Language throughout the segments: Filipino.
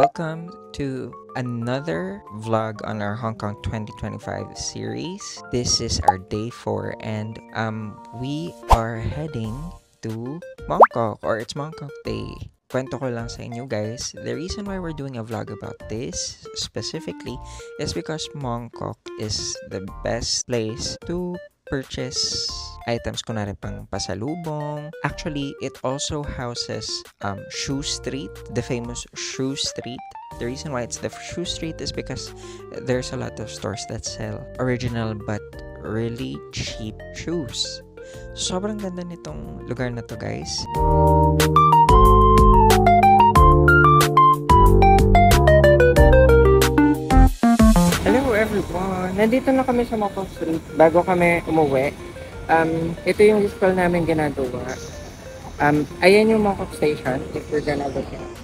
Welcome to another vlog on our Hong Kong 2025 series. This is our day 4 and we are heading to Mongkok, or it's Mongkok Day. Kwento ko lang sa inyo guys, the reason why we're doing a vlog about this specifically is because Mongkok is the best place to purchase items kunwari pang pasalubong. Actually, it also houses Shoe Street, the famous Shoe Street. The reason why it's the Shoe Street is because there's a lot of stores that sell original but really cheap shoes. Sobrang ganda nitong lugar na to guys. Hello everyone! Nandito na kami sa Mongkok Street bago kami umuwi. Ito yung usual namin ginagawa. Ayan yung Mongkok Station, if you're gonna look at it.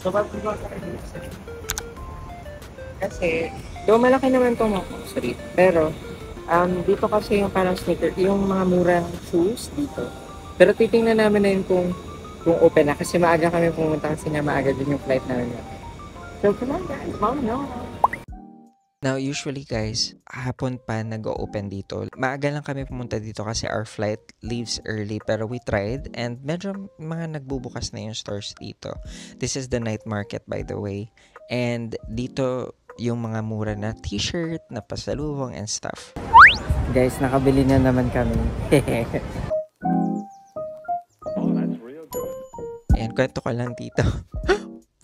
So, kasi, do malaki naman itong Mongkok Street, pero dito kasi yung parang sneaker, yung mga murang shoes dito. Pero titingnan namin na yun kung open na, kasi maaga kami pumunta kasi nga maaga din yung flight namin. So, come on guys, no. Now, usually guys, hapon pa nag-open dito. Maaga lang kami pumunta dito kasi our flight leaves early. Pero we tried and medyo mga nagbubukas na yung stores dito. This is the night market by the way. And dito yung mga mura na t-shirt, na pasalubong and stuff. Guys, nakabili na naman kami. And kwento ko lang dito.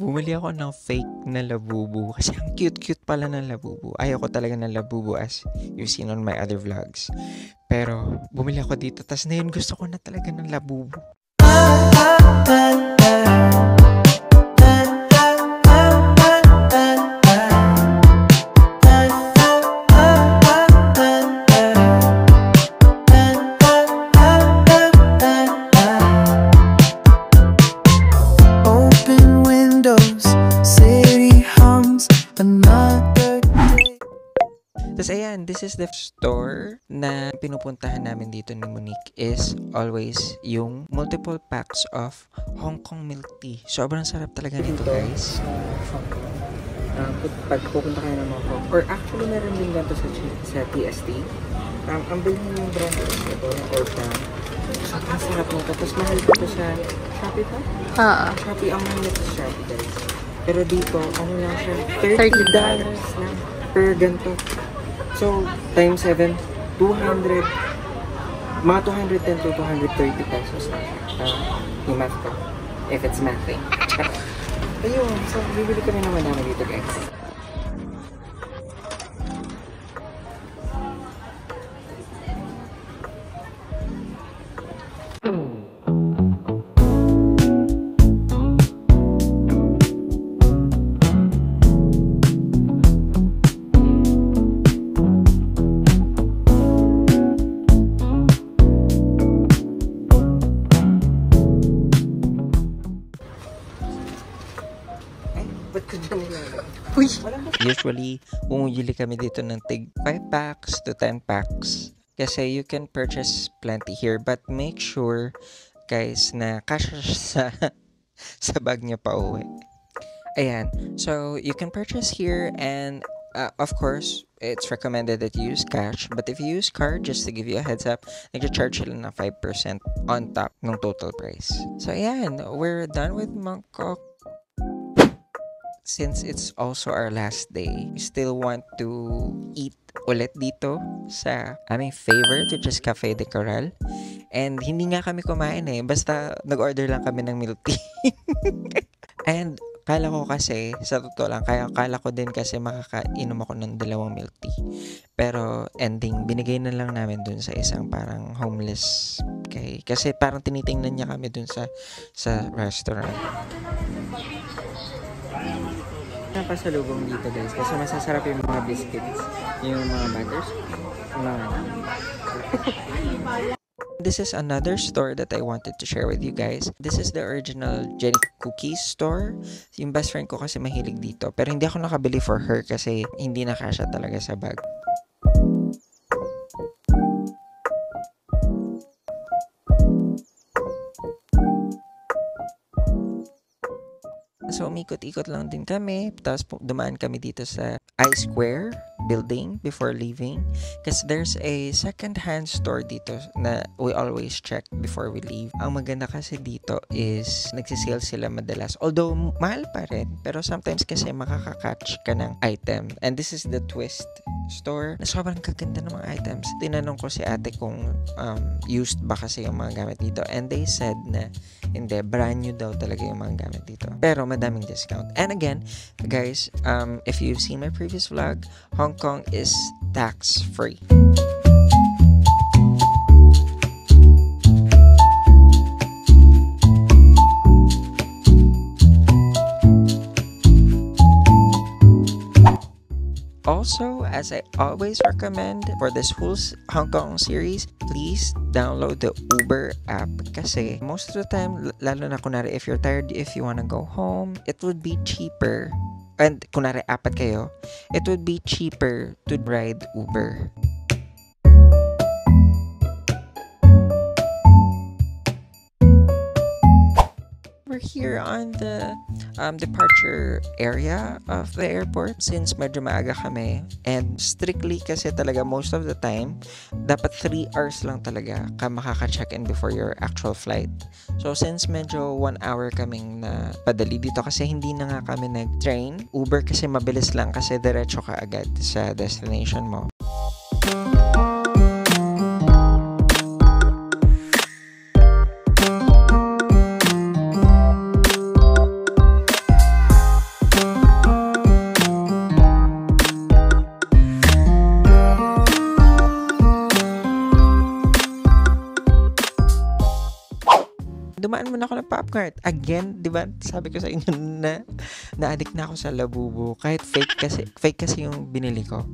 Bumili ako ng fake na labubu kasi ang cute-cute pala ng labubu. Ayoko talaga ng labubu as you've seen on my other vlogs. Pero bumili ako dito, tas na yun gusto ko na talaga ng labubu. Tapos ayan, this is the store na pinupuntahan namin dito ni Monique is always yung multiple packs of Hong Kong milk tea. Sobrang sarap talaga nito guys. Pag pupunta kayo ng Mongkok, or actually meron din ganito sa TST. Ang bilhin yung brand ito, yung Orphan. Ang sarap nito. Tapos mahal dito sa Shopee pa? Shopee, ang mahal nito sa Shopee guys. Pero dito, ano lang siya? $30 lang per ganito. So, times 7, 200, mga 210 to 230 pesos na siya. I-math ko, if it's mathing. Ayun, so bibili kami ng madami dito guys. Usually, umujili kami dito ng tig 5 packs to 10 packs. Kasi you can purchase plenty here. But make sure, guys, na kasha sa bag nyo pa uwi. Ayan. So, you can purchase here and of course, it's recommended that you use cash. But if you use card, just to give you a heads up, nag-charge sila ng 5% on top ng total price. So, ayan. We're done with Mongkok. Since it's also our last day, we still want to eat ulit dito sa aming favorite, which is Cafe de Coral. And hindi nga kami kumain eh, basta nag-order lang kami ng milk tea. And kala ko kasi, sa totoo lang, kala ko din kasi makakainom ako ng 2 milk tea. Pero ending, binigay na lang namin dun sa isang parang homeless guy. Kasi parang tinitingnan niya kami dun sa restaurant. Pasalubong dito guys kasi masasarap yung mga biscuits, yung mga butters, This is another store that I wanted to share with you guys. This is the original Jenny Cookies store. Yung best friend ko kasi mahilig dito, pero hindi ako nakabili for her kasi hindi nakasya talaga sa bag. So, umikot-ikot lang din kami. Tapos, dumaan kami dito sa I-Square building before leaving. Kasi there's a second-hand store dito na we always check before we leave. Ang maganda kasi dito is nagsisale sila madalas. Although, mahal pa rin. Pero sometimes kasi makakakatch ka ng item. And this is the Twist store na sobrang kaganda ng mga items. Tinanong ko si ate kung used ba kasi yung mga gamit dito. And they said na hindi, brand new daw talaga yung mga gamit dito. Pero madaming discount. And again, guys, if you've seen my previous vlog, Hong Kong is tax-free. Also, as I always recommend for this whole Hong Kong series, please download the Uber app kasi most of the time, lalo na kunwari if you're tired, if you wanna go home, it would be cheaper. And kunwari apat kayo, it would be cheaper to ride Uber. We're here on the departure area of the airport since medyo maaga kami, and strictly kasi talaga most of the time dapat 3 hours lang talaga ka makaka-check-in before your actual flight. So since medyo 1 hour kaming na padali dito kasi hindi na nga kami nag-train, Uber kasi mabilis lang kasi diretso ka agad sa destination mo. Dumaan muna ako ng Popcart. Again, di ba? Sabi ko sa inyo na na-addict na ako sa Labubu. Kahit fake kasi yung binili ko.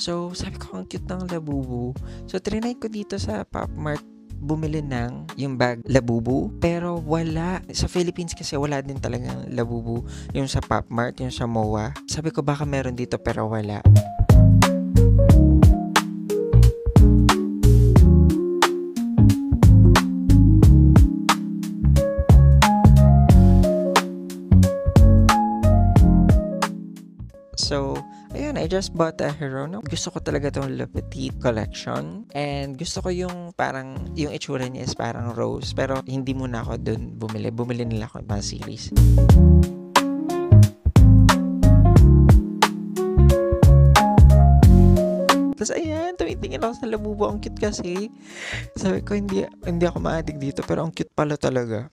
So, sabi ko, ang cute ng Labubu. So, trinay ko dito sa Popmart bumili ng yung bag Labubu. Pero wala. Sa Philippines kasi wala din talagang Labubu. Yung sa Popmart, yung sa MOA. Sabi ko, baka meron dito pero wala. So, ayun, I just bought a Hirono. Gusto ko talaga itong Le Petit collection. And gusto ko yung parang, yung itsura niya is parang rose. Pero hindi muna ako dun bumili. Bumili nila ako mga series. Tapos ayan, tumitingin ako sa Labubu. Ang cute kasi. Sabi ko, hindi ako ma-addict dito. Pero ang cute pala talaga.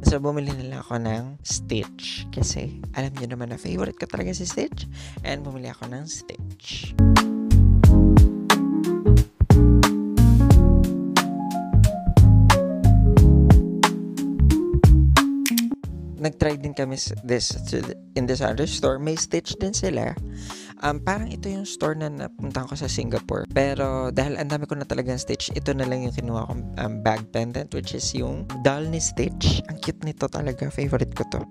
So, bumili nila ako ng Stitch. Kasi, alam nyo naman na favorite ko talaga si Stitch. And bumili ako ng Stitch. Nag-try din kami in this other store. May Stitch din sila. Parang ito yung store na napuntahan ko sa Singapore. Pero dahil ang dami ko na talagang Stitch, ito na lang yung kinuha kong bag pendant, which is yung doll ni Stitch. Ang cute nito talaga. Favorite ko to.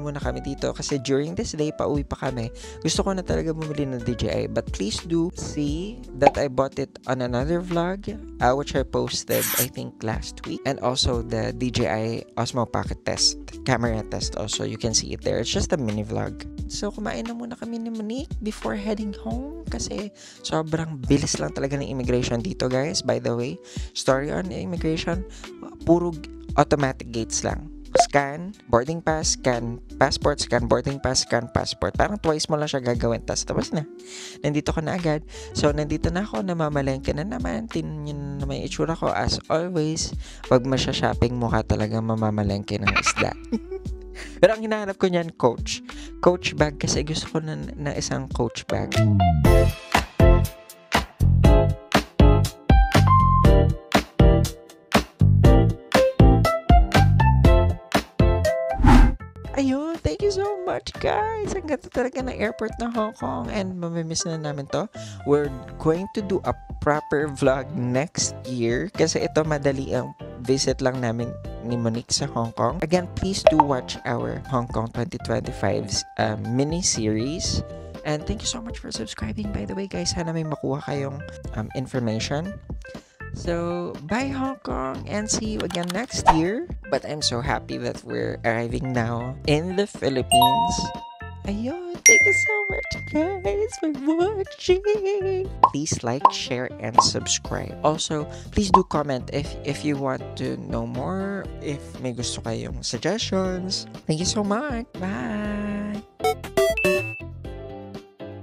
Muna kami dito kasi during this day pauwi pa kami. Gusto ko na talaga bumili ng DJI, but please do see that I bought it on another vlog which I posted I think last week, and also the DJI Osmo Pocket test, camera test also. You can see it there. It's just a mini vlog. So kumain na muna kami ni Monique before heading home kasi sobrang bilis lang talaga ng immigration dito, guys. By the way, story on immigration, puro automatic gates lang. Scan, boarding pass, scan, passport, scan, boarding pass, scan, passport. Parang twice mo lang siya gagawin, tapos na. Nandito ka na agad. So, nandito na ako, namamalengke na naman. Tingnan na may itsura ko. As always, pag masya-shopping mo ka talaga mamamalengke ng isda. Pero ang hinahanap ko niyan, Coach. Coach bag kasi gusto ko na isang Coach bag. Ayun, thank you so much, guys. Ang ganda talaga ng airport ng Hong Kong and mamimiss na namin to. We're going to do a proper vlog next year kasi ito madali ang visit lang namin ni Monique sa Hong Kong. Again, please do watch our Hong Kong 2025's mini-series. And thank you so much for subscribing, by the way, guys. Sana may makuha kayong information. So, bye Hong Kong, and see you again next year. But I'm so happy that we're arriving now in the Philippines. Ayun, thank you so much, guys, for watching. Please like, share, and subscribe. Also, please do comment if you want to know more, if may gusto kayong suggestions. Thank you so much. Bye!